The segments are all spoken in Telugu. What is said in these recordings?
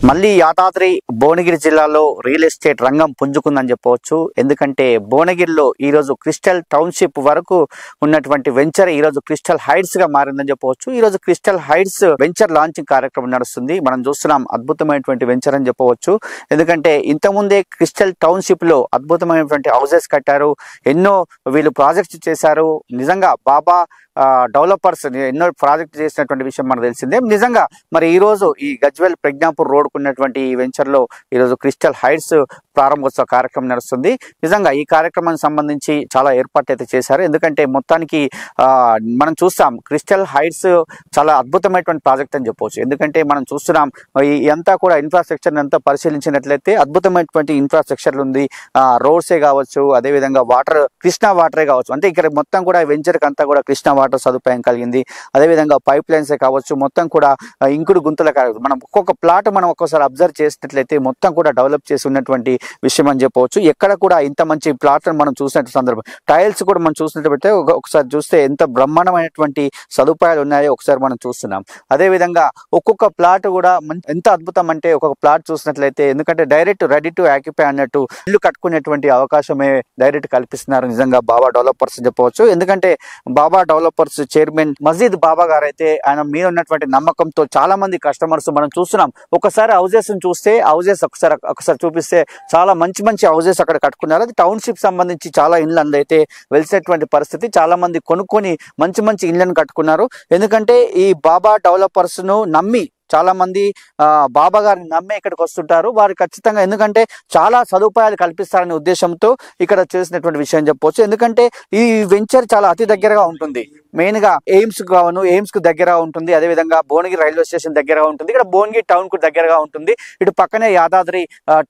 మళ్ళీ యాదాద్రి భువనగిరి జిల్లాలో రియల్ ఎస్టేట్ రంగం పుంజుకుందని చెప్పవచ్చు. ఎందుకంటే భువనగిరిలో ఈరోజు క్రిస్టల్ టౌన్షిప్ వరకు ఉన్నటువంటి వెంచర్ ఈరోజు క్రిస్టల్ హైట్స్ గా మారిందని చెప్పవచ్చు. ఈరోజు క్రిస్టల్ హైట్స్ వెంచర్ లాంచింగ్ కార్యక్రమం నడుస్తుంది. మనం చూస్తున్నాం, అద్భుతమైనటువంటి వెంచర్ అని చెప్పవచ్చు. ఎందుకంటే ఇంతకుముందే క్రిస్టల్ టౌన్షిప్ లో అద్భుతమైనటువంటి హౌసెస్ కట్టారు, ఎన్నో వీళ్ళు ప్రాజెక్ట్స్ చేశారు. నిజంగా బాబా డెవలపర్స్ ఎన్నో ప్రాజెక్ట్ చేసినటువంటి విషయం మనకు తెలిసిందే. నిజంగా మరి ఈ రోజు ఈ గజ్వేల్ ప్రజ్ఞాపూర్ రోడ్కున్నటువంటి ఈ వెంచర్ లో ఈరోజు క్రిస్టల్ హైట్స్ ప్రారంభోత్సవ కార్యక్రమం నడుస్తుంది. నిజంగా ఈ కార్యక్రమానికి సంబంధించి చాలా ఏర్పాట్లు అయితే చేశారు. ఎందుకంటే మొత్తానికి మనం చూస్తాం, క్రిస్టల్ హైట్స్ చాలా అద్భుతమైనటువంటి ప్రాజెక్ట్ అని చెప్పవచ్చు. ఎందుకంటే మనం చూస్తున్నాం, అంతా కూడా ఇన్ఫ్రాస్ట్రక్చర్ అంతా పరిశీలించినట్లయితే అద్భుతమైనటువంటి ఇన్ఫ్రాస్ట్రక్చర్ ఉంది. రోడ్సే కావచ్చు, అదేవిధంగా వాటర్, కృష్ణా వాటరే కావచ్చు. అంటే ఇక్కడ మొత్తం కూడా వెంచర్కి అంతా కూడా కృష్ణా వాటర్ సదుపాయం కలిగింది. అదేవిధంగా పైప్ లైన్సే కావచ్చు, మొత్తం కూడా ఇంకుడు గుంతలు కావచ్చు. మనం ఒక్కొక్క ప్లాట్ మనం ఒక్కోసారి అబ్జర్వ్ చేసినట్లయితే మొత్తం కూడా డెవలప్ చేసి ఉన్నటువంటి విషయం అని చెప్పవచ్చు. ఎక్కడ కూడా ఇంత మంచి ప్లాట్ మనం చూసినట్టు సందర్భం, టైల్స్ కూడా మనం చూసినట్లయితే ఒకసారి చూస్తే ఎంత బ్రహ్మాండమైనటువంటి సదుపాయాలు ఉన్నాయో ఒకసారి మనం చూస్తున్నాం. అదేవిధంగా ఒక్కొక్క ప్లాట్ కూడా ఎంత అద్భుతం అంటే, ఒక్కొక్క ప్లాట్ చూసినట్లయితే, ఎందుకంటే డైరెక్ట్ రెడీ టు ఆక్యుపై అన్నట్టు ఇల్లు కట్టుకునేటువంటి అవకాశమే డైరెక్ట్ కల్పిస్తున్నారు నిజంగా బాబా డెవలపర్స్ చెప్పవచ్చు. ఎందుకంటే బాబా డెవలపర్స్ చైర్మన్ మజీద్ బాబా గారు అయితే ఆయన మీద ఉన్నటువంటి నమ్మకంతో చాలా మంది కస్టమర్స్ మనం చూస్తున్నాం. ఒకసారి హౌసెస్ చూస్తే, హౌసెస్ ఒకసారి చూపిస్తే చాలా మంచి మంచి హౌసెస్ అక్కడ కట్టుకున్నారు. అది టౌన్షిప్ సంబంధించి చాలా ఇళ్ళు అయితే వెలిసినటువంటి పరిస్థితి. చాలా మంది కొనుక్కొని మంచి మంచి ఇళ్ళను కట్టుకున్నారు. ఎందుకంటే ఈ బాబా డెవలపర్స్ ను నమ్మి చాలా మంది బాబా గారిని నమ్మే ఇక్కడికి వస్తుంటారు. వారు ఖచ్చితంగా, ఎందుకంటే చాలా సదుపాయాలు కల్పిస్తారనే ఉద్దేశంతో ఇక్కడ చేసినటువంటి విషయం చెప్పవచ్చు. ఎందుకంటే ఈ వెంచర్ చాలా అతి దగ్గరగా ఉంటుంది. మెయిన్ గా ఎయిమ్స్ కు దగ్గర ఉంటుంది. అదేవిధంగా భువనగిరి రైల్వే స్టేషన్ దగ్గరగా ఉంటుంది. ఇక్కడ భువనగిరి టౌన్ కు దగ్గరగా ఉంటుంది. ఇటు పక్కనే యాదాద్రి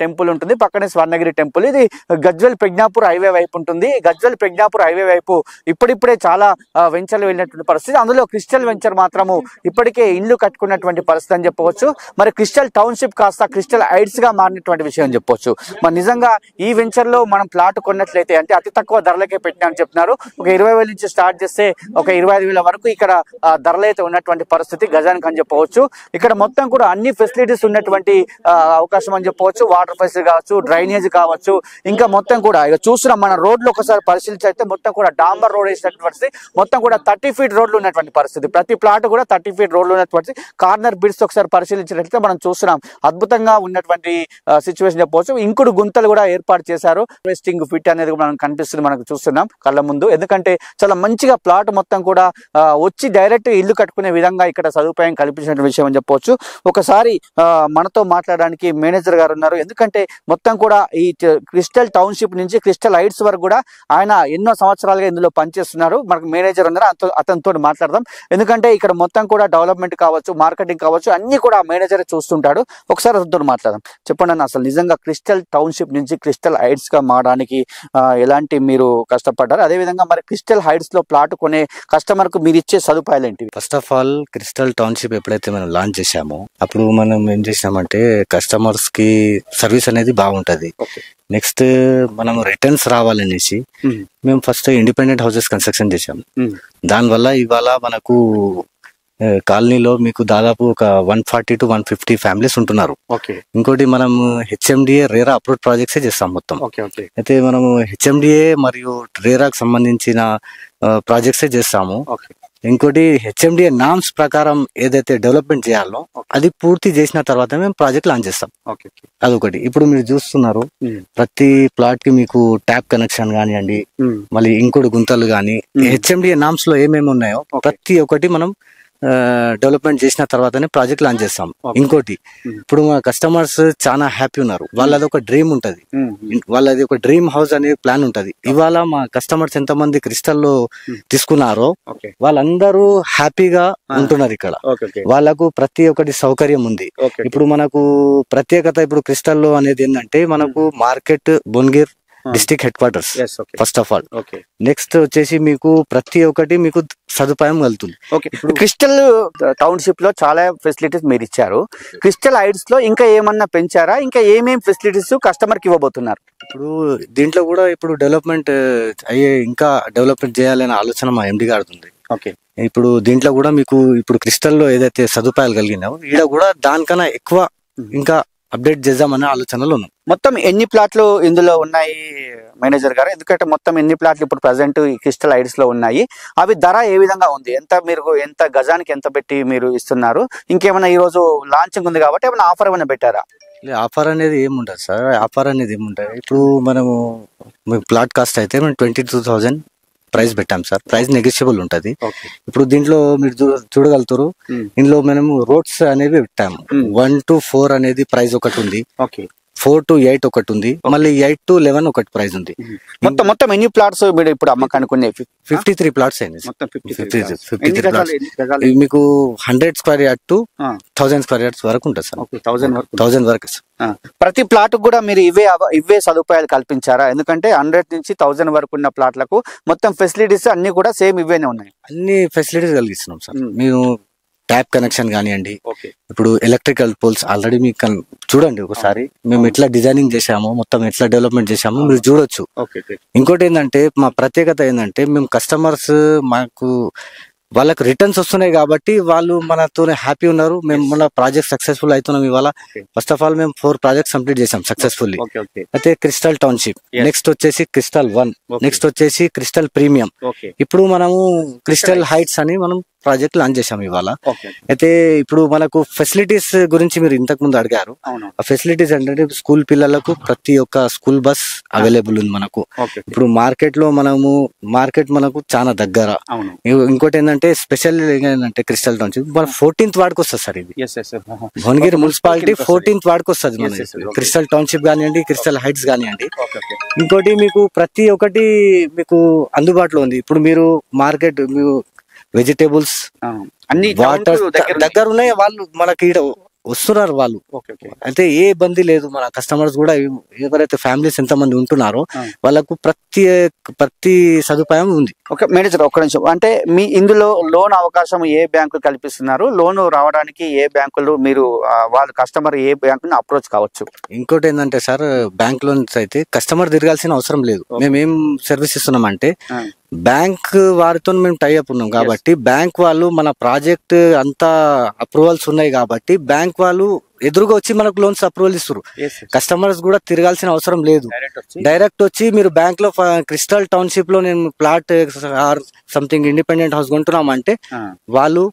టెంపుల్ ఉంటుంది, పక్కనే స్వర్ణగిరి టెంపుల్. ఇది గజ్వేల్ ప్రజ్ఞాపూర్ హైవే వైపు ఉంటుంది. గజ్వేల్ ప్రజ్ఞాపూర్ హైవే వైపు ఇప్పుడిప్పుడే చాలా వెంచర్లు వెళ్ళినటువంటి పరిస్థితి. అందులో క్రిస్టల్ వెంచర్ మాత్రము ఇప్పటికే ఇల్లు కట్టుకున్నటువంటి పరిస్థితి అని చెప్పవచ్చు. మరి క్రిస్టల్ టౌన్షిప్ కాస్త క్రిస్టల్ హైట్స్ గా మారినటువంటి విషయం చెప్పొచ్చు. మరి నిజంగా ఈ వెంచర్ లో మనం ప్లాట్ కొన్నట్లయితే, అంటే అతి తక్కువ ధరలకే పెట్టినామని చెప్తున్నారు. ఒక 20,000 నుంచి స్టార్ట్ చేస్తే ఒక 25,000 వరకు ఇక్కడ ధరలు అయితే ఉన్నటువంటి పరిస్థితి గజానికి అని చెప్పవచ్చు. ఇక్కడ మొత్తం కూడా అన్ని ఫెసిలిటీస్ ఉన్నటువంటి అవకాశం అని చెప్పవచ్చు. వాటర్ ఫెసిలిటీ కావచ్చు, డ్రైనేజ్ కావచ్చు, ఇంకా మొత్తం కూడా ఇక చూస్తున్నాం మన రోడ్లు ఒకసారి పరిశీలించైతే మొత్తం కూడా డాంబర్ రోడ్ వేసినటువంటి పరిస్థితి. మొత్తం కూడా 30 ఫీట్ రోడ్లు ఉన్నటువంటి పరిస్థితి. ప్రతి ప్లాట్ కూడా 30 ఫీట్ రోడ్లు ఉన్నటువంటి కార్నర్ బిడ్స్ ఒకసారి పరిశీలించినట్లయితే మనం చూస్తున్నాం, అద్భుతంగా ఉన్నటువంటి సిచ్యువేషన్ చెప్పవచ్చు. ఇంకుడు గుంతలు కూడా ఏర్పాటు చేశారు. వెస్టింగ్ ఫిట్ అనేది మనం కనిపిస్తుంది, మనకు చూస్తున్నాం కళ్ళ ముందు. ఎందుకంటే చాలా మంచిగా ప్లాట్ మొత్తం కూడా వచ్చి డైరెక్ట్ ఇల్లు కట్టుకునే విధంగా ఇక్కడ సదుపాయం కల్పించిన విషయం అని చెప్పవచ్చు. ఒకసారి మనతో మాట్లాడడానికి మేనేజర్ గారు ఉన్నారు. ఎందుకంటే మొత్తం కూడా ఈ క్రిస్టల్ టౌన్షిప్ నుంచి క్రిస్టల్ హైట్స్ వరకు కూడా ఆయన ఎన్నో సంవత్సరాలుగా ఇందులో పనిచేస్తున్నారు. మనకు మేనేజర్ ఉన్నారు, అతనితో మాట్లాడదాం. ఎందుకంటే ఇక్కడ మొత్తం కూడా డెవలప్మెంట్ కావచ్చు, మార్కెటింగ్ కావచ్చు, అన్ని కూడా మేనేజర్ చూస్తుంటాడు. ఒకసారి అతనితో మాట్లాడదాం. చెప్పండి అన్న, అసలు నిజంగా క్రిస్టల్ టౌన్షిప్ నుంచి క్రిస్టల్ హైట్స్ గా మారడానికి ఎలాంటి మీరు కష్టపడ్డారు? అదేవిధంగా మరి క్రిస్టల్ హైట్స్ లో ప్లాట్ కొనే కస్టమర్ కు మీరు ఇచ్చే సదుపాయాలు ఏంటివి? First of all, crystal township ఎప్పుడైతే మనం లాంచ్ చేసామో అప్పుడు మనం ఏం చేసామంటే, కస్టమర్స్ కి సర్వీస్ అనేది బాగుంటది. నెక్స్ట్ మనం రిటర్న్స్ రావాలనేసి మేము ఫస్ట్ ఇండిపెండెంట్ హౌసెస్ కన్స్ట్రక్షన్ చేసాము. దానివల్ల ఇవాళ మనకు కాలనీలో మీకు దాదాపు ఒక 140 to 150 ఫ్యామిలీస్ ఉంటున్నారు. ఇంకోటి మనం హెచ్ఎండిఏ రేరా అప్రూవ్ ప్రాజెక్ట్స్ చేస్తాం మొత్తం. అయితే మనము హెచ్ఎండిఏ మరియు రేరాకు సంబంధించిన ప్రాజెక్ట్స్ చేస్తాము. ఇంకోటి హెచ్ఎండిఏ నామ్స్ ప్రకారం ఏదైతే డెవలప్మెంట్ చేయాలో అది పూర్తి చేసిన తర్వాత మేము ప్రాజెక్ట్ లాంచ్ చేస్తాం. అదొకటి. ఇప్పుడు మీరు చూస్తున్నారు, ప్రతి ప్లాట్ కి మీకు ట్యాప్ కనెక్షన్ కానివ్వండి, మళ్ళీ ఇంకోటి గుంతలు కానీ హెచ్ఎండిఏ నామ్స్ లో ఏమేమి ఉన్నాయో ప్రతి ఒక్కటి మనం డెవలప్మెంట్ చేసిన తర్వాతనే ప్రాజెక్ట్ లాంచ్ చేస్తాం. ఇంకోటి, ఇప్పుడు మా కస్టమర్స్ చాలా హ్యాపీ ఉన్నారు. వాళ్ళది ఒక డ్రీమ్ ఉంటది, వాళ్ళది ఒక డ్రీమ్ హౌస్ అనే ప్లాన్ ఉంటది. ఇవాళ మా కస్టమర్స్ ఎంతమంది క్రిస్టల్ లో తీసుకున్నారో వాళ్ళందరూ హ్యాపీగా ఉంటున్నారు. ఇక్కడ వాళ్ళకు ప్రతి ఒక్కటి సౌకర్యం ఉంది. ఇప్పుడు మనకు ప్రత్యేకత ఇప్పుడు క్రిస్టల్ లో అనేది ఏంటంటే, మనకు market Bhuvanagiri district head quarters first of all. Next వచ్చేసి మీకు ప్రతి ఒక్కటి మీకు సదుపాయం కలుగుతుంది. క్రిస్టల్ టౌన్షిప్ లో చాలా ఫెసిలిటీస్ మీరు ఇచ్చారు. క్రిస్టల్ హైట్స్ లో ఇంకా ఏమన్నా పెంచారా? ఇంకా ఏమేం ఫెసిలిటీస్ కస్టమర్ కి ఇవ్వబోతున్నారు? ఇప్పుడు దీంట్లో కూడా ఇప్పుడు డెవలప్మెంట్ అయ్యే, ఇంకా డెవలప్మెంట్ చేయాలనే ఆలోచన మా ఎండి గారిది ఉంది. ఇప్పుడు దీంట్లో కూడా మీకు ఇప్పుడు క్రిస్టల్ లో ఏదైతే సదుపాయాలు కలిగినాయో ఈడ కూడా దానికన్నా ఎక్కువ ఇంకా అప్డేట్ చేద్దామనే ఆలోచనలో ఉన్నాం. మొత్తం ఎన్ని ప్లాట్లు ఇందులో ఉన్నాయి మేనేజర్ గారు? ఎందుకంటే మొత్తం ఎన్ని ప్లాట్లు ఇప్పుడు ప్రజెంట్ ఈ క్రిస్టల్ హైట్స్ లో ఉన్నాయి, అవి ధర ఏ విధంగా ఉంది, ఎంత గజానికి ఎంత పెట్టి మీరు ఇస్తున్నారు? ఇంకేమైనా ఈ రోజు లాంచింగ్ ఉంది కాబట్టి ఏమైనా ఆఫర్ ఏమైనా పెట్టారా? ఆఫర్ అనేది ఏముండదు సార్, ఆఫర్ అనేది ఏముండదు. ఇప్పుడు మనము ప్లాట్ కాస్ట్ అయితే మేము 22,000 ప్రైస్ పెట్టాం సార్. ప్రైస్ నెగోషియబుల్ ఉంటది. ఇప్పుడు దీంట్లో మీరు చూడగలుగుతారు, ఇందులో మనము రోడ్స్ అనేవి పెట్టాము. 1 to 4 అనేది ప్రైస్ ఒకటి ఉంది, 4 to 8 ఒకటి ఉంది, మళ్ళీ 8 to 11 ఒకటి ప్రైస్ ఉంది. మొత్తం ఎన్ని ప్లాట్స్ మీరు ఇప్పుడు అమ్మకానికి ఉన్నాయి? 53 ప్లాట్స్ అయింది. 53 ప్లాట్స్ మీకు 100 square yard to 1000 square yards వరకు ఉంటుంది సార్. 1000 వరకు. ప్రతి ప్లాట్ కూడా మీరు ఇవే సదుపాయాలు కల్పించారా? ఎందుకంటే 100 నుంచి 1000 వరకు ఉన్న ప్లాట్లకు మొత్తం ఫెసిలిటీస్ అన్ని కూడా సేమ్ ఇవేనే ఉన్నాయి. అన్ని ఫెసిలిటీస్ కలిగిస్తున్నాం సార్. మేము ట్యాప్ కనెక్షన్ కానివ్వండి, ఇప్పుడు ఎలక్ట్రికల్ పోల్స్ ఆల్రెడీ మీకు చూడండి ఒకసారి మేము ఎట్లా డిజైనింగ్ చేసామో, మొత్తం ఎట్లా డెవలప్మెంట్ చేసామో మీరు చూడొచ్చు. ఇంకోటి ఏంటంటే మా ప్రత్యేకత ఏంటంటే మేము కస్టమర్స్ మాకు వాళ్ళకి రిటర్న్స్ వస్తున్నాయి కాబట్టి వాళ్ళు మనతో హ్యాపీ ఉన్నారు. మేము మన ప్రాజెక్ట్ సక్సెస్ఫుల్ అవుతున్నాం. ఇవాళ ఫస్ట్ ఆఫ్ ఆల్ మేము 4 ప్రాజెక్ట్స్ కంప్లీట్ చేసాం సక్సెస్ఫుల్లీ. అయితే క్రిస్టల్ టౌన్షిప్, నెక్స్ట్ వచ్చేసి క్రిస్టల్ 1, నెక్స్ట్ వచ్చేసి క్రిస్టల్ ప్రీమియం, ఇప్పుడు మనము క్రిస్టల్ హైట్స్ అని మనం ప్రాజెక్ట్ లాంచ్ చేసాం ఇవాళ. అయితే ఇప్పుడు మనకు ఫెసిలిటీస్ గురించి మీరు ఇంతకు ముందు అడిగారు. ఆ ఫెసిలిటీస్ ఏంటంటే స్కూల్ పిల్లలకు ప్రతి ఒక్క స్కూల్ బస్ అవైలబుల్ ఉంది మనకు. ఇప్పుడు మార్కెట్ మనకు చాలా దగ్గర. ఇంకోటి ఏంటంటే స్పెషల్ ఏంటంటే క్రిస్టల్ టౌన్షిప్ మన 14th వార్డుకి వస్తుంది సార్. ఇది భువనగిరి మున్సిపాలిటీ 14th వార్డుకి వస్తుంది మన క్రిస్టల్ టౌన్షిప్ కానివ్వండి, క్రిస్టల్ హైట్స్ కానివ్వండి. ఇంకోటి మీకు ప్రతి ఒక్కటి మీకు అందుబాటులో ఉంది. ఇప్పుడు మీరు మార్కెట్ వెజిటేబుల్స్ అన్ని వాటర్ దగ్గర ఉన్నాయి. వాళ్ళు మనకి వస్తున్నారు వాళ్ళు. అయితే ఏ ఇబ్బంది లేదు. మన కస్టమర్స్ కూడా ఎవరైతే ఫ్యామిలీస్ ఎంతమంది ఉంటున్నారో వాళ్ళకు ప్రతి సదుపాయం ఉంది. మేనేజర్ ఒక్క నిమిషం, అంటే మీ ఇందులో లోన్ అవకాశం ఏ బ్యాంకులు కల్పిస్తున్నారు? లోన్ రావడానికి ఏ బ్యాంకులు మీరు వాళ్ళ కస్టమర్ ఏ బ్యాంకుని అప్రోచ్ కావచ్చు? ఇంకోటి ఏంటంటే సార్, బ్యాంక్ లోన్స్ అయితే కస్టమర్ తిరగాల్సిన అవసరం లేదు. మేము ఏం సర్వీస్ ఇస్తున్నాం అంటే బ్యాంక్ వారితో మేము టైఅప్ ఉన్నాం కాబట్టి బ్యాంక్ వాళ్ళు మన ప్రాజెక్ట్ అంతా అప్రూవల్స్ ఉన్నాయి కాబట్టి బ్యాంక్ వాళ్ళు ఎదురుగా వచ్చి మనకు లోన్స్ అప్రూవల్ ఇస్తారు. కస్టమర్స్ కూడా తిరగాల్సిన అవసరం లేదు. డైరెక్ట్ వచ్చి మీరు బ్యాంక్ లో క్రిస్టల్ టౌన్షిప్ లో నేను plot or something independent house కొంటున్నాం అంటే వాళ్ళు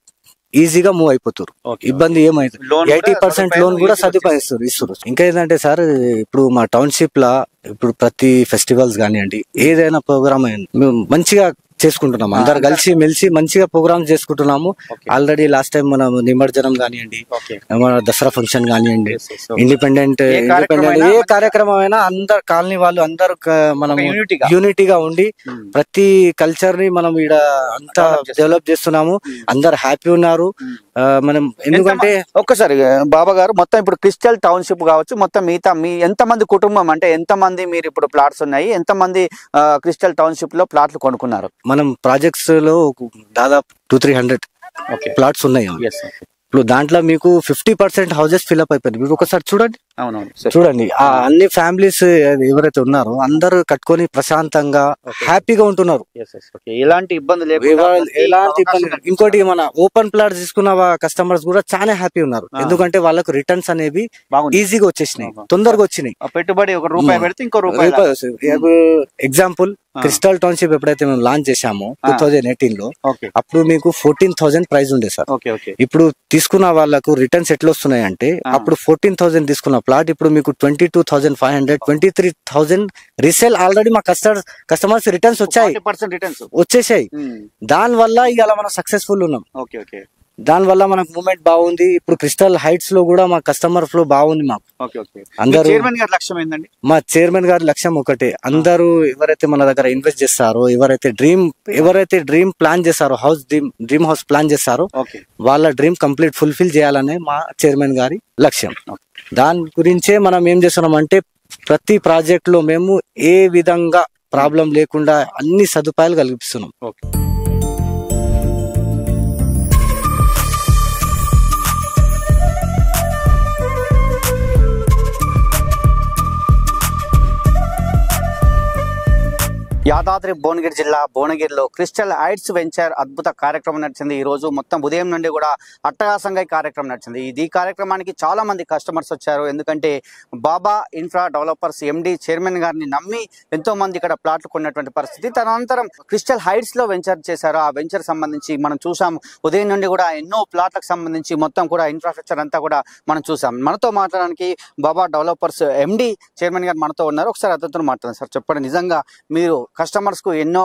ఈజీగా మూవ్ అయిపోతారు. ఇబ్బంది ఏమైతుంది. 80% లోన్ కూడా సదుపాయం ఇస్తారు. ఇంకా ఏంటంటే సార్, ఇప్పుడు మా టౌన్షిప్ లా ఇప్పుడు ప్రతి ఫెస్టివల్స్ కానివ్వండి, ఏదైనా ప్రోగ్రామ్ మేము మంచిగా చేసుకుంటున్నాము. అందరు కలిసి మెలిసి మంచిగా ప్రోగ్రామ్స్ చేసుకుంటున్నాము. ఆల్రెడీ లాస్ట్ టైం మనం నిమజ్జనం కానివ్వండి, మన దసరా ఫంక్షన్ కానివ్వండి, ఇండిపెండెంట్ ఏ కార్యక్రమం అయినా అందరు కాలనీ వాళ్ళు అందరు మనం యూనిటీగా ఉండి ప్రతి కల్చర్ ని మనం ఈడ అంతా డెవలప్ చేస్తున్నాము. అందరు హ్యాపీ ఉన్నారు. మనం ఎందుకంటే ఒక్కసారి బాబా గారు, మొత్తం ఇప్పుడు క్రిస్టల్ టౌన్షిప్ కావచ్చు, మొత్తం మిగతా మీ ఎంతమంది కుటుంబం అంటే ఎంతమంది మీరు ఇప్పుడు ప్లాట్స్ ఉన్నాయి, ఎంతమంది క్రిస్టల్ టౌన్షిప్ లో ప్లాట్లు కొనుక్కున్నారు? మనం ప్రాజెక్ట్స్ లో దాదాపు 200-300 ప్లాట్స్ ఉన్నాయి. ఇప్పుడు దాంట్లో మీకు 50% హౌసెస్ ఫిల్అప్ అయిపోయింది. మీరు ఒకసారి చూడండి ఆ అన్ని ఫ్యామిలీస్ ఎవరైతే ఉన్నారో అందరూ కట్టుకొని ప్రశాంతంగా హ్యాపీగా ఉంటున్నారు. ఎలాంటి ఇబ్బంది లేదు. ఇంకోటి మన ఓపెన్ ప్లాట్ తీసుకున్న కస్టమర్స్ కూడా చాలా హ్యాపీ ఉన్నారు. ఎందుకంటే వాళ్ళకు రిటర్న్స్ అనేవి ఈజీగా వచ్చేసినాయి, తొందరగా వచ్చినాయి. పెట్టుబడి ₹1 పెడితే ఇంకో రూపాయి. ఎగ్జాంపుల్ క్రిస్టల్ టౌన్షిప్ ఎప్పుడైతే మేము లాంచ్ చేసామో 2018 లో, అప్పుడు మీకు 14,000 ప్రైస్ ఉండే సార్. ఇప్పుడు తీసుకున్న వాళ్ళకు రిటర్న్స్ ఎట్లా వస్తున్నాయి అంటే, అప్పుడు 14,000 తీసుకున్న ప్లాట్ ఇప్పుడు మీకు 22,500, 23,000 రీసేల్ ఆల్రెడీ మా కస్టమర్స్ రిటర్న్స్ వచ్చేసాయి. దాని వల్ల ఇవాళ మనం సక్సెస్ఫుల్ ఉన్నాం. దాని వల్ల మనకు మూవ్మెంట్ బాగుంది. ఇప్పుడు క్రిస్టల్ హైట్స్ లో కూడా మా కస్టమర్ ఫ్లో బాగుంది. మాకు అందరూ మా చైర్మన్ గారి లక్ష్యం ఒకటే, అందరూ ఎవరైతే మన దగ్గర ఇన్వెస్ట్ చేస్తారో, ఎవరైతే డ్రీమ్ ప్లాన్ చేస్తారో, డ్రీమ్ హౌస్ ప్లాన్ చేస్తారో వాళ్ళ డ్రీమ్ కంప్లీట్ ఫుల్ఫిల్ చేయాలనే మా చైర్మన్ గారి లక్ష్యం. దాని గురించే మనం ఏం చేస్తున్నాం అంటే ప్రతి ప్రాజెక్ట్ లో మేము ఏ విధంగా ప్రాబ్లం లేకుండా అన్ని సదుపాయాలు కల్పిస్తున్నాం. యాదాద్రి భువనగిరి జిల్లా భువనగిరిలో క్రిస్టల్ హైట్స్ వెంచర్ అద్భుత కార్యక్రమం నడిచింది. ఈ రోజు మొత్తం ఉదయం నుండి కూడా అట్టహాసంగా ఈ కార్యక్రమం నడిచింది. ఈ కార్యక్రమానికి చాలా మంది కస్టమర్స్ వచ్చారు. ఎందుకంటే బాబా ఇన్ఫ్రా డెవలపర్స్ ఎండి చైర్మన్ గారిని నమ్మి ఎంతో మంది ఇక్కడ ప్లాట్లు కొన్నటువంటి పరిస్థితి. తదనంతరం క్రిస్టల్ హైట్స్ లో వెంచర్ చేశారు. ఆ వెంచర్ సంబంధించి మనం చూసాం. ఉదయం నుండి కూడా ఎన్నో ప్లాట్లకు సంబంధించి మొత్తం కూడా ఇన్ఫ్రాస్ట్రక్చర్ అంతా కూడా మనం చూసాం. మనతో మాట్లాడడానికి బాబా డెవలపర్స్ ఎండి చైర్మన్ గారు మనతో ఉన్నారు. ఒకసారి అతనితో మాట్లాడండి. సార్ చెప్పండి, నిజంగా మీరు కస్టమర్స్ కు ఎన్నో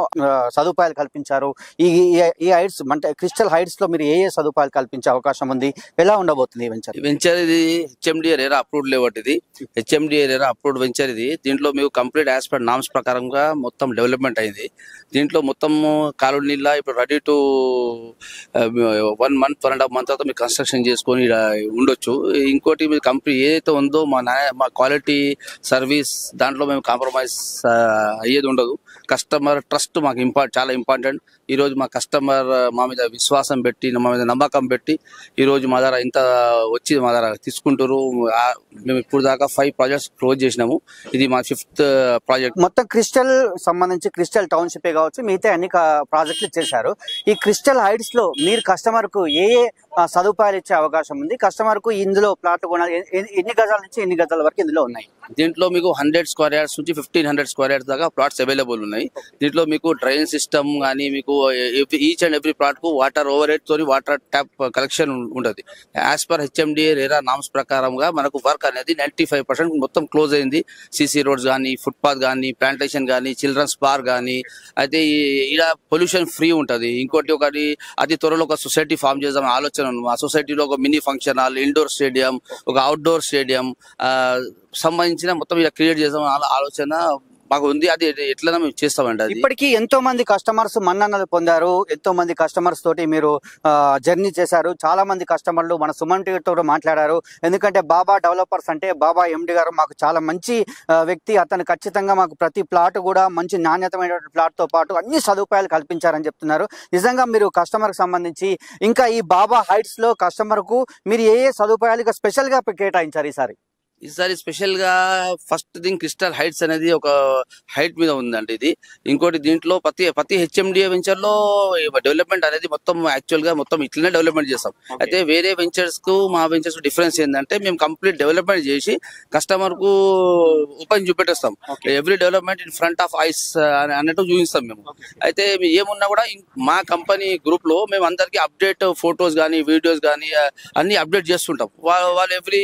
సదుపాయాలు కల్పించారు. ఈ హైట్స్ అంటే క్రిస్టల్ హైట్స్ లో మీరు ఏ సదుపాయాలు కల్పించే అవకాశం ఉంది, ఎలా ఉండబోతుంది ఈ వెంచర్? వెంచర్ ఇది హెచ్ఎండి ఏరియా అప్రూవ్డ్ లేవట్, ఇది హెచ్ఎండి ఏరియా అప్రూవ్డ్ వెంచర్. ఇది దీంట్లో మీకు కంప్లీట్ యాజ్ పర్ నామ్స్ ప్రకారంగా మొత్తం డెవలప్మెంట్ అయింది. దీంట్లో మొత్తం కాలనీలా ఇప్పుడు రెడీ టు 1 month 1.5 month తర్వాత మీరు కన్స్ట్రక్షన్ చేసుకొని ఉండొచ్చు. ఇంకోటి మీరు కంపెనీ ఏదైతే ఉందో మా క్వాలిటీ సర్వీస్ దాంట్లో మేము కాంప్రమైజ్ అయ్యేది ఉండదు. కస్టమర్ ట్రస్ట్ మాకు చాలా ఇంపార్టెంట్. ఈరోజు మా కస్టమర్ మా మీద విశ్వాసం పెట్టి, మా మీద నమ్మకం పెట్టి ఈరోజు మా దగ్గర ఇంత వచ్చి మా దగ్గర తీసుకుంటారు. మేము ఇప్పుడు దాకా 5 ప్రాజెక్ట్స్ క్లోజ్ చేసినాము. ఇది మా 5th ప్రాజెక్ట్. మొత్తం క్రిస్టల్ సంబంధించి క్రిస్టల్ టౌన్షిప్ కావచ్చు, మిగతా అన్ని ప్రాజెక్టులు చేశారు. ఈ క్రిస్టల్ హైట్స్ లో మీరు కస్టమర్ కు ఏ సదుపాయాలు ఇచ్చే అవకాశం ఉంది? కస్టమర్ కు ఇందులో ప్లాట్ కొనాలి, ఎన్ని గజాల నుంచి ఎన్ని గజాల వరకు ఇందులో ఉన్నాయి? దీంట్లో మీకు 100 square yards నుంచి 1500 square yards దాకా ప్లాట్స్ అవైలబుల్ ఉన్నాయి. దీంట్లో మీకు డ్రైన్ సిస్టమ్ కానీ మీకు ఈచ్ అండ్ ఎవ్రీ ప్లాట్ కు వాటర్ ఓవర్ హెడ్ తోని వాటర్ ట్యాప్ కలెక్షన్ ఉంటుంది. As per HMD RERA norms ప్రకారంగా మనకు వర్క్ అనేది 95% మొత్తం క్లోజ్ అయింది. సిసి రోడ్స్ కానీ, ఫుట్పాత్ కానీ, ప్లాంటేషన్ కానీ, చిల్డ్రన్స్ పార్క్ కానీ. అయితే ఇలా పొల్యూషన్ ఫ్రీ ఉంటుంది. ఒకటి అతి త్వరలో ఒక సొసైటీ ఫామ్ చేద్దాం ఆలోచన. ఆ సొసైటీలో ఒక mini function hall, indoor stadium, ఒక అవుట్డోర్ స్టేడియం సంబంధించిన మొత్తం ఇలా క్రియేట్ చేద్దాం ఆలోచన మాకు ఉంది. అది ఎట్లా మేము చేస్తామండి. అది ఇప్పటికీ ఎంతో మంది కస్టమర్స్ మన్ననలు పొందారు. ఎంతో మంది కస్టమర్స్ తోటి మీరు జర్నీ చేశారు. చాలా మంది కస్టమర్లు మన సుమన్ టీవీతో మాట్లాడారు. ఎందుకంటే బాబా డెవలపర్స్ అంటే బాబా ఎండి గారు మాకు చాలా మంచి వ్యక్తి. అతను ఖచ్చితంగా మాకు ప్రతి ప్లాట్ కూడా మంచి నాణ్యతమైన ప్లాట్ తో పాటు అన్ని సదుపాయాలు కల్పించారని చెప్తున్నారు. నిజంగా మీరు కస్టమర్ కి సంబంధించి ఇంకా ఈ బాబా హైట్స్ లో కస్టమర్ కు మీరు ఏ సదుపాయాలు స్పెషల్ గా కేటాయించారు ఈసారి స్పెషల్ గా ఫస్ట్ థింగ్ క్రిస్టల్ హైట్స్ అనేది ఒక హైట్ మీద ఉందండి. ఇది ఇంకోటి దీంట్లో ప్రతి హెచ్ఎండిఏ వెంచర్ లో డెవలప్మెంట్ అనేది మొత్తం యాక్చువల్ గా మొత్తం ఇట్లనే డెవలప్మెంట్ చేస్తాం. అయితే వేరే వెంచర్స్ కు మా వెంచర్స్ డిఫరెన్స్ ఏంటంటే మేము కంప్లీట్ డెవలప్మెంట్ చేసి కస్టమర్ కు ఓపెన్ చూపెట్టేస్తాం. Every development in front of eyes అన్నట్టు చూపిస్తాం మేము. అయితే ఏమున్నా కూడా మా కంపెనీ గ్రూప్ లో మేము అందరికి అప్డేట్ ఫొటోస్ కానీ, వీడియోస్ కానీ అన్ని అప్డేట్ చేస్తుంటాం. వాళ్ళు ఎవ్రీ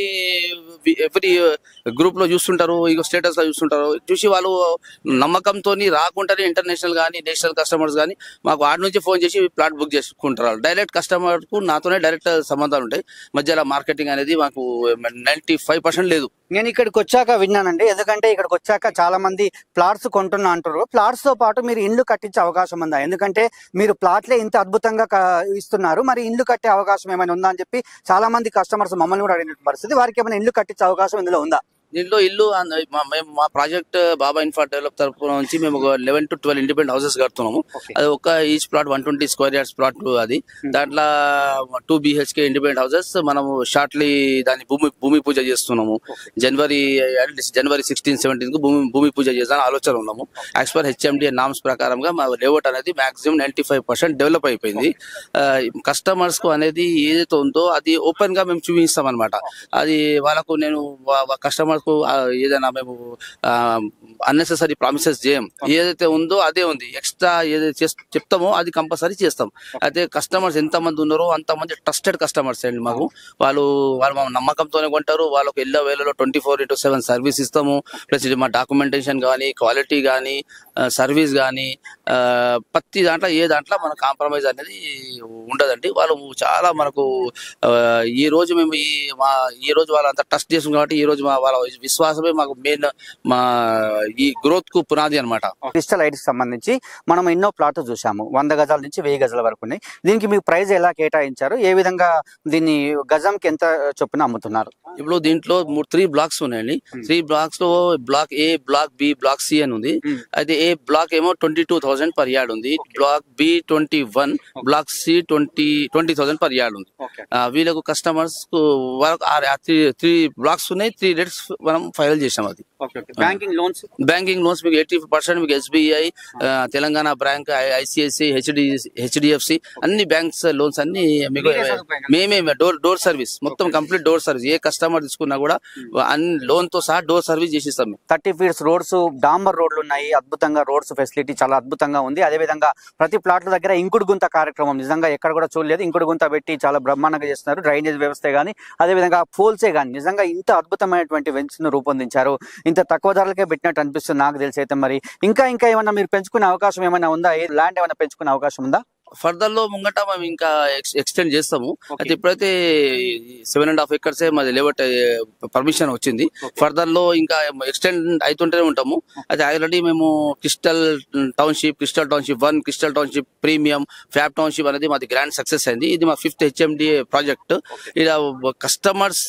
గ్రూప్ లో చూస్తుంటారు, స్టేటస్ లో చూస్తుంటారు. చూసి వాళ్ళు నమ్మకంతో రాకుండానే ఇంటర్నేషనల్ గానీ, నేషనల్ కస్టమర్స్ గానీ మాకు ఆడ నుంచి ఫోన్ చేసి ప్లాట్ బుక్ చేసుకుంటారు. డైరెక్ట్ కస్టమర్ కు నాతోనే డైరెక్ట్ సంబంధాలు ఉంటాయి. మధ్యలో మార్కెటింగ్ అనేది మాకు 95% లేదు. నేను ఇక్కడికి వచ్చాక విన్నానండి. ఎందుకంటే ఇక్కడికి వచ్చాక చాలా మంది ప్లాట్స్ కొంటున్నా అంటారు. ప్లాట్స్ తో పాటు మీరు ఇల్లు కట్టించే అవకాశం ఉందా? ఎందుకంటే మీరు ప్లాట్లే ఇంత అద్భుతంగా ఇస్తున్నారు, మరి ఇల్లు కట్టే అవకాశం ఏమైనా ఉందా అని చెప్పి చాలా మంది కస్టమర్స్ మమ్మల్ని కూడా అడిగిన పరిస్థితి. వారికి ఏమైనా ఇల్లు కట్టించే అవకాశం ఇందులో ఉందా? దీంట్లో ఇల్లు మేము మా ప్రాజెక్ట్ బాబా ఇన్ఫ్రా డెవలప్ తరఫు నుంచి మేము 11 to 12 ఇండిపెండెంట్ హౌసెస్ కడుతున్నాము. అది ఒక each plot 120 square yards plot. అది దాంట్లో 2 BHK ఇండిపెండెంట్ హౌసెస్ మనము షార్ట్లీ దాని భూమి పూజ చేస్తున్నాము. జనవరి 16, 17 కు భూమి పూజ చేద్దాం ఆలోచన ఉన్నాము. యాజ్ పర్ హెచ్ఎండి నామ్స్ ప్రకారంగా మా లేఅవుట్ అనేది మాక్సిమం 95% డెవలప్ అయిపోయింది. కస్టమర్స్ కు అనేది ఏదైతే ఉందో అది ఓపెన్ గా మేము చూపిస్తాం అనమాట. అది వాళ్ళకు నేను కస్టమర్ ఏదైనా మేము అన్నెసెసరీ ప్రామిసెస్ చేయం. ఏదైతే ఉందో అదే ఉంది. ఎక్స్ట్రా ఏదైతే చెప్తామో అది కంపల్సరీ చేస్తాం. అయితే కస్టమర్స్ ఎంతమంది ఉన్నారో అంతమంది ట్రస్టెడ్ కస్టమర్స్ అండి మాకు. వాళ్ళు మా నమ్మకంతోనే కొంటారు. వాళ్ళకు ఎల్లో వేలలో 24/7 సర్వీస్ ఇస్తాము. ప్లస్ మా డాక్యుమెంటేషన్ కానీ, క్వాలిటీ కానీ, సర్వీస్ కానీ ప్రతి దాంట్లో ఏ దాంట్లో మన కాంప్రమైజ్ అనేది ఉండదండి. వాళ్ళు చాలా మనకు ఈ రోజు మేము ఈ రోజు వాళ్ళు అంత ట్రస్ట్ చేస్తాం కాబట్టి ఈ రోజు వాళ్ళ విశ్వాసమే మాకు మెయిన్ మా ఈ గ్రోత్ కు పునాది అనమాట. క్రిస్టల్ హైట్స్ సంబంధించి మనం ఎన్నో ప్లాట్ చూసాము. 100 గజాల నుంచి 1000 గజాల వరకు ఉన్నాయి. దీనికి మీకు ప్రైస్ ఎలా కేటాయించారు? ఏ విధంగా దీన్ని గజంకి ఎంత చొప్పున అమ్ముతున్నారు? ఇప్పుడు దీంట్లో 3 బ్లాక్స్ ఉన్నాయండి. 3 బ్లాక్స్ లో బ్లాక్ ఏ, బ్లాక్ బి, బ్లాక్ సి అని ఉంది. అయితే ఏ బ్లాక్ ఏమో 22,000 per yard ఉంది. Block B 21, block C 20,000 per yard ఉంది. వీళ్ళకు కస్టమర్స్ కు 3 బ్లాక్స్ ఉన్నాయి. 3 రేట్స్ మనం ఫైల్ చేసాం. అది బ్యాంకింగ్ లోన్స్ మీకు 80% మీకు SBI, Telangana bank, ICICI, HDFC అన్ని బ్యాంక్స్ లోన్స్ అన్ని మీకు మేమే డోర్ సర్వీస్, మొత్తం కంప్లీట్ డోర్ సర్వీస్. ఏ కస్టమర్ తీసుకున్నా కూడా అన్ని లోన్ తో సహా డోర్ సర్వీస్ చేసిస్తాం. 30 feet రోడ్స్, డాంబర్ రోడ్లు ఉన్నాయి. అద్భుతంగా రోడ్స్ ఫెసిలిటీ చాలా అద్భుతంగా ఉంది. అదే విధంగా ప్రతి ప్లాట్ల దగ్గర ఇంకుడు గుంత కార్యక్రమం నిజంగా ఎక్కడ కూడా చూడలేదు. ఇంకుడు గుంత పెట్టి చాలా బ్రహ్మాండంగా చేస్తున్నారు. డ్రైనేజ్ వ్యవస్థ కానీ అదే విధంగా పోల్సే కానీ నిజంగా ఇంత అద్భుతమైనటువంటి వెంచర్ ను రూపొందించారు. ఇంత తక్కువ ధరలకే పెట్టినట్టు అనిపిస్తుంది నాకు తెలిసి. అయితే మరి ఇంకా ఏమన్నా మీరు పెంచుకునే అవకాశం ఏమైనా ఉందా? ల్యాండ్ ఏమైనా పెంచుకునే అవకాశం ఉందా? ఫర్దర్ లో ముంగట మేము ఇంకా ఎక్స్టెండ్ చేస్తాము. అయితే ఇప్పుడైతే 7.5 acres మాది లేఅవుట్ పర్మిషన్ వచ్చింది. ఫర్దర్ లో ఇంకా ఎక్స్టెండ్ అవుతుంటేనే ఉంటాము. అయితే ఆల్రెడీ మేము crystal township 1, crystal township premium, fab township అనేది మాది గ్రాండ్ సక్సెస్ అయింది. ఇది మా 5th HMDA ప్రాజెక్ట్. ఇలా కస్టమర్స్,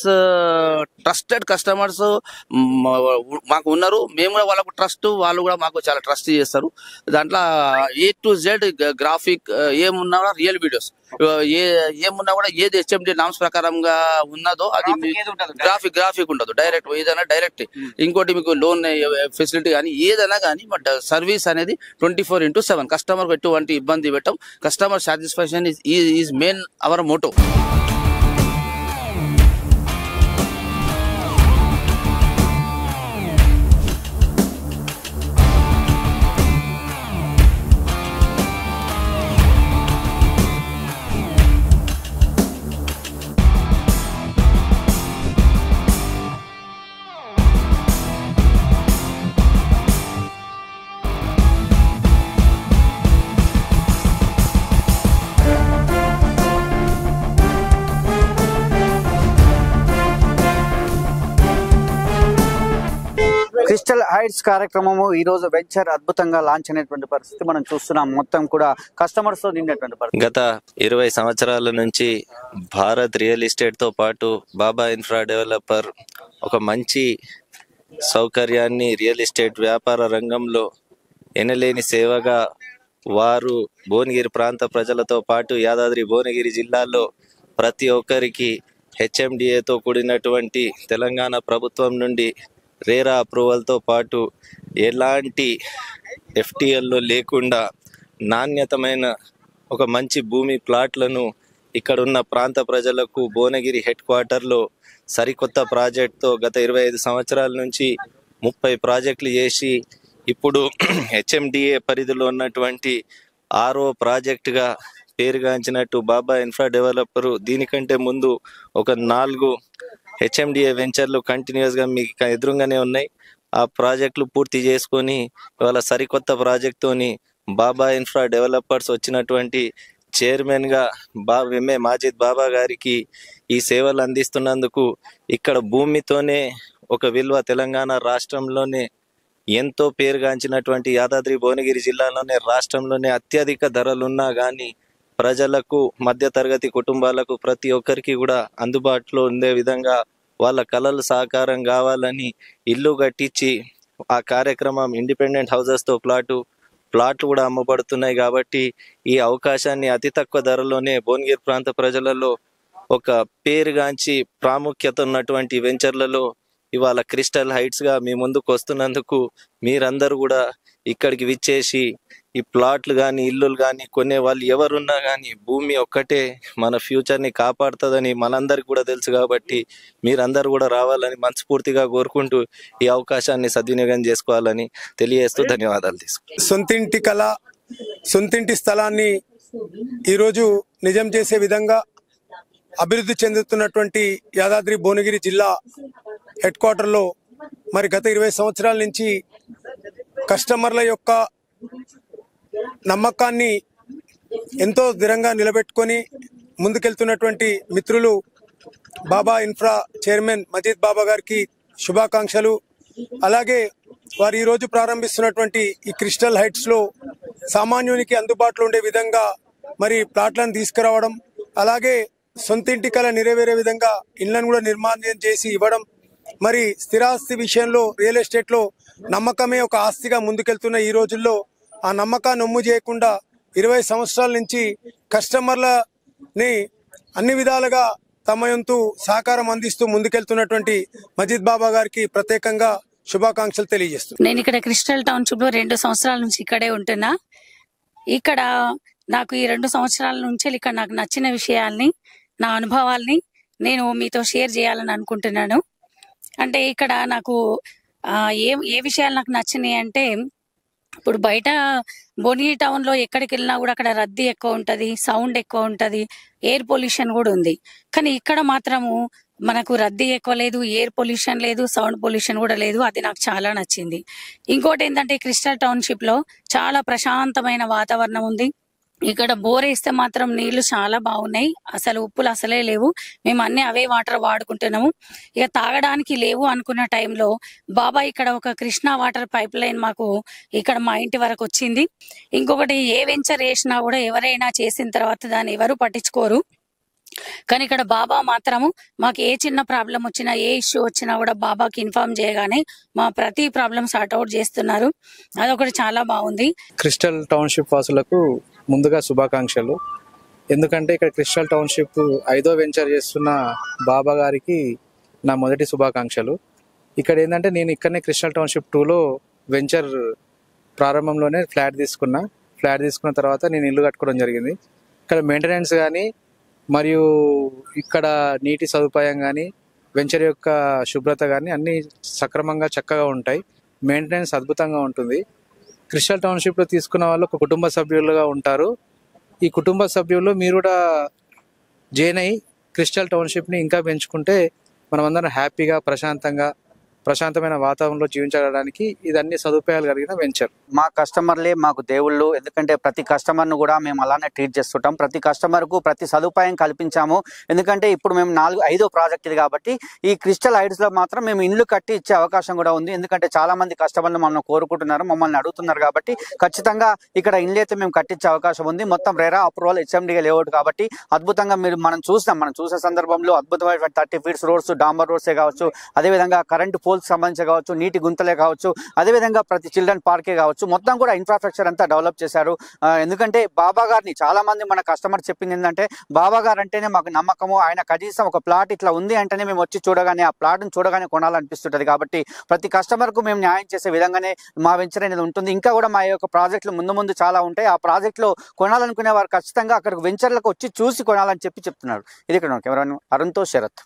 ట్రస్టెడ్ కస్టమర్స్ మాకు ఉన్నారు. మేము కూడా వాళ్ళకు ట్రస్ట్, వాళ్ళు కూడా మాకు చాలా ట్రస్ట్ చేస్తారు. దాంట్లో A to Z గ్రాఫిక్ ఏమున్నా కూడా రియల్ వీడియోస్, ఏమున్నా కూడా ఏది HMD నామ్స్ ప్రకారంగా ఉన్నదో అది గ్రాఫిక్ ఉండదు. డైరెక్ట్ ఏదైనా డైరెక్ట్. ఇంకోటి మీకు లోన్ ఫెసిలిటీ కానీ ఏదైనా కానీ బట్ సర్వీస్ అనేది 24/7. కస్టమర్ ఎటువంటి ఇబ్బంది పెట్టం. Customer satisfaction is main our motto. Crystal Heights కార్యక్రమము ఈ రోజు వెంచర్ అద్భుతంగా లాంచ్ అయినటువంటి పరిస్థితి మనం చూస్తున్నాం. మొత్తం కూడా కస్టమర్స్ తో నిండినటువంటి పరిస్థితి. గత 20 సంవత్సరాల నుంచి భారత్ రియల్ ఎస్టేట్ తో పాటు బాబా ఇన్ఫ్రా డెవలపర్ ఒక మంచి సౌకర్యాన్ని రియల్ ఎస్టేట్ వ్యాపార రంగంలో ఎనలేని సేవగా వారు భువనగిరి ప్రాంత ప్రజలతో పాటు యాదాద్రి భువనగిరి జిల్లాలో ప్రతి ఒక్కరికి HMDAతో కూడినటువంటి తెలంగాణ ప్రభుత్వం నుండి రేరా అప్రూవల్తో పాటు ఎలాంటి FTLలో లేకుండా నాణ్యతమైన ఒక మంచి భూమి ప్లాట్లను ఇక్కడున్న ప్రాంత ప్రజలకు భువనగిరి హెడ్ క్వార్టర్లో సరికొత్త ప్రాజెక్టుతో గత 25 సంవత్సరాల నుంచి 30 ప్రాజెక్టులు చేసి ఇప్పుడు HMDA పరిధిలో ఉన్నటువంటి 6వ ప్రాజెక్టుగా పేరుగాంచినట్టు బాబా ఇన్ఫ్రా డెవలపరు దీనికంటే ముందు ఒక 4 HMDA వెంచర్లు కంటిన్యూస్గా మీకు ఎదురుగానే ఉన్నాయి. ఆ ప్రాజెక్టులు పూర్తి చేసుకొని ఇవాళ సరికొత్త ప్రాజెక్టుతోని బాబా ఇన్ఫ్రా డెవలపర్స్ వచ్చినటువంటి చైర్మన్గా ఎంఏ మాజిద్ బాబా గారికి ఈ సేవలు అందిస్తున్నందుకు ఇక్కడ భూమితోనే ఒక విలువ తెలంగాణ రాష్ట్రంలోనే ఎంతో పేరుగాంచినటువంటి యాదాద్రి భువనగిరి జిల్లాలోనే రాష్ట్రంలోనే అత్యధిక ధరలున్నా కానీ ప్రజలకు, మధ్యతరగతి కుటుంబాలకు ప్రతి ఒక్కరికి కూడా అందుబాటులో ఉండే విధంగా వాళ్ళ కళలు సాకారం కావాలని ఇల్లు కట్టించి ఆ కార్యక్రమం ఇండిపెండెంట్ హౌసెస్తో ప్లాట్లు కూడా అమ్మబడుతున్నాయి. కాబట్టి ఈ అవకాశాన్ని అతి తక్కువ ధరలోనే భువనగిరి ప్రాంత ప్రజలలో ఒక పేరుగాంచి ప్రాముఖ్యత ఉన్నటువంటి వెంచర్లలో ఇవాళ క్రిస్టల్ హైట్స్గా మీ ముందుకు వస్తున్నందుకు మీరందరూ కూడా ఇక్కడికి విచ్చేసి ఈ ప్లాట్లు కానీ ఇల్లులు కానీ కొనే వాళ్ళు ఎవరున్నా కానీ భూమి ఒక్కటే మన ఫ్యూచర్ని కాపాడుతుందని మనందరికి కూడా తెలుసు. కాబట్టి మీరందరూ కూడా రావాలని మనస్ఫూర్తిగా కోరుకుంటూ ఈ అవకాశాన్ని సద్వినియోగం చేసుకోవాలని తెలియజేస్తూ ధన్యవాదాలు తీసుకుంటాం. సొంతింటి కళ, సొంతింటి స్థలాన్ని ఈరోజు నిజం చేసే విధంగా అభివృద్ధి చెందుతున్నటువంటి యాదాద్రి భువనగిరి జిల్లా హెడ్ క్వార్టర్లో మరి గత 20 సంవత్సరాల నుంచి కస్టమర్ల యొక్క నమ్మకాన్ని ఎంతో స్థిరంగా నిలబెట్టుకొని ముందుకెళ్తున్నటువంటి మిత్రులు బాబా ఇన్ఫ్రా చైర్మన్ మజీద్ బాబా గారికి శుభాకాంక్షలు. అలాగే వారు ఈరోజు ప్రారంభిస్తున్నటువంటి ఈ క్రిస్టల్ హైట్స్లో సామాన్యునికి అందుబాటులో ఉండే విధంగా మరి ప్లాట్లను తీసుకురావడం, అలాగే సొంతింటి కళ నెరవేరే విధంగా ఇళ్లను కూడా నిర్మాణం చేసి ఇవ్వడం, మరి స్థిరాస్తి విషయంలో రియల్ ఎస్టేట్లో నమ్మకమే ఒక ఆస్తిగా ముందుకెళ్తున్న ఈ రోజుల్లో ఆ నమ్మకాన్ని నమ్ము చేయకుండా 20 సంవత్సరాల నుంచి కస్టమర్లని అన్ని విధాలుగా తమ వంతు సహకారం అందిస్తూ ముందుకెళ్తున్నటువంటి మజీద్ బాబా గారికి ప్రత్యేకంగా శుభాకాంక్షలు తెలియజేస్తున్నాను. నేను ఇక్కడ క్రిస్టల్ టౌన్షిప్ లో 2 సంవత్సరాల నుంచి ఇక్కడే ఉంటున్నా. ఇక్కడ నాకు ఈ 2 సంవత్సరాల నుంచి ఇక్కడ నాకు నచ్చిన విషయాల్ని, నా అనుభవాల్ని నేను మీతో షేర్ చేయాలని అనుకుంటున్నాను. అంటే ఇక్కడ నాకు ఏ విషయాలు నాకు నచ్చినాయి అంటే, ఇప్పుడు బయట భువనగిరి టౌన్ లో ఎక్కడికి వెళ్ళినా కూడా అక్కడ రద్దీ ఎక్కువ ఉంటది, సౌండ్ ఎక్కువ ఉంటది, ఎయిర్ పొల్యూషన్ కూడా ఉంది. కానీ ఇక్కడ మాత్రము మనకు రద్దీ ఎక్కువ లేదు, ఎయిర్ పొల్యూషన్ లేదు, సౌండ్ పొల్యూషన్ కూడా లేదు. అది నాకు చాలా నచ్చింది. ఇంకోటి ఏంటంటే క్రిస్టల్ టౌన్షిప్ లో చాలా ప్రశాంతమైన వాతావరణం ఉంది. ఇక్కడ బోర్ వేస్తే మాత్రం నీళ్లు చాలా బాగున్నాయి, అసలు ఉప్పులు అసలే లేవు. మేము అన్ని అవే వాటర్ వాడుకుంటున్నాము. ఇక తాగడానికి లేవు అనుకున్న టైంలో బాబా ఇక్కడ ఒక కృష్ణా వాటర్ పైప్ లైన్ మాకు ఇక్కడ మా ఇంటి వరకు వచ్చింది. ఇంకొకటి ఏ వెంచర్ వేసినా కూడా ఎవరైనా చేసిన తర్వాత దాన్ని ఎవరు పట్టించుకోరు. కానీ ఇక్కడ బాబా మాత్రము మాకు ఏ చిన్న ప్రాబ్లం వచ్చినా, ఏ ఇష్యూ వచ్చినా కూడా బాబాకి ఇన్ఫార్మ్ చేయగానే మా ప్రతి ప్రాబ్లం సార్ట్అవుట్ చేస్తున్నారు. అదొకటి చాలా బాగుంది. క్రిస్టల్ టౌన్షిప్ వాసులకు ముందుగా శుభాకాంక్షలు. ఎందుకంటే ఇక్కడ క్రిస్టల్ టౌన్షిప్ 5వ వెంచర్ చేస్తున్న బాబా గారికి నా మొదటి శుభాకాంక్షలు. ఇక్కడ ఏంటంటే నేను ఇక్కడనే క్రిస్టల్ టౌన్షిప్ 2లో వెంచర్ ప్రారంభంలోనే ఫ్లాట్ తీసుకున్న తర్వాత నేను ఇల్లు కట్టుకోవడం జరిగింది. ఇక్కడ మెయింటెనెన్స్ కానీ మరియు ఇక్కడ నీటి సదుపాయం కానీ వెంచర్ యొక్క శుభ్రత కానీ అన్నీ సక్రమంగా చక్కగా ఉంటాయి. మెయింటెనెన్స్ అద్భుతంగా ఉంటుంది. క్రిస్టల్ టౌన్షిప్లో తీసుకున్న వాళ్ళు ఒక కుటుంబ సభ్యులుగా ఉంటారు. ఈ కుటుంబ సభ్యుల్లో మీరు కూడా జాయిన్ అయ్యి క్రిస్టల్ టౌన్షిప్ని ఇంకా పెంచుకుంటే మనమందరం హ్యాపీగా ప్రశాంతమైన వాతావరణంలో జీవించడానికి ఇది అన్ని సదుపాయాలు కలిగిన వెంచర్. మా కస్టమర్లే మాకు దేవుళ్ళు. ఎందుకంటే ప్రతి కస్టమర్ను కూడా మేము అలానే ట్రీట్ చేస్తుంటాం. ప్రతి కస్టమర్కు ప్రతి సదుపాయం కల్పించాము. ఎందుకంటే ఇప్పుడు మేము 4-5వ ప్రాజెక్ట్ ఇది కాబట్టి ఈ క్రిస్టల్ హైట్స్లో మాత్రం మేము ఇల్లు కట్టి ఇచ్చే అవకాశం కూడా ఉంది. ఎందుకంటే చాలా మంది కస్టమర్లు మమ్మల్ని కోరుకుంటున్నారు, మమ్మల్ని అడుగుతున్నారు కాబట్టి ఖచ్చితంగా ఇక్కడ ఇల్లు అయితే మేము కట్టించే అవకాశం ఉంది. మొత్తం రెరా అప్రూవల్ హెచ్ఎండిగా లేఅవుట్ కాబట్టి అద్భుతంగా మనం చూసే సందర్భంలో అద్భుతమైన 30 ఫీట్స్ రోడ్స్, డాంబర్ రోడ్సే కావచ్చు, అదేవిధంగా కరెంటు పోల్స్ సంబంధించి కావచ్చు, నీటి గుంతలే కావచ్చు, అదేవిధంగా ప్రతి చిల్డ్రన్ పార్కే కావచ్చు, మొత్తం కూడా ఇన్ఫ్రాస్ట్రక్చర్ అంతా డెవలప్ చేశారు. ఎందుకంటే బాబా గారిని చాలా మంది మన కస్టమర్ చెప్పింది ఏంటంటే, బాబా గారు అంటేనే మాకు నమ్మకము. ఆయన కనీసం ఒక ప్లాట్ ఇట్లా ఉంది అంటేనే మేము వచ్చి చూడగానే ఆ ప్లాట్ని చూడగానే కొనాలనిపిస్తుంటది. కాబట్టి ప్రతి కస్టమర్కు మేము న్యాయం చేసే విధంగానే మా వెంచర్ అనేది ఉంటుంది. ఇంకా కూడా మా యొక్క ప్రాజెక్టులు ముందు చాలా ఉంటాయి. ఆ ప్రాజెక్టులో కొనాలనుకునే వారు ఖచ్చితంగా అక్కడికి వెంచర్లకు వచ్చి చూసి కొనాలని చెప్తున్నారు. ఇది ఇక్కడ కెమెరామెన్ అరుణ్తో శరత్.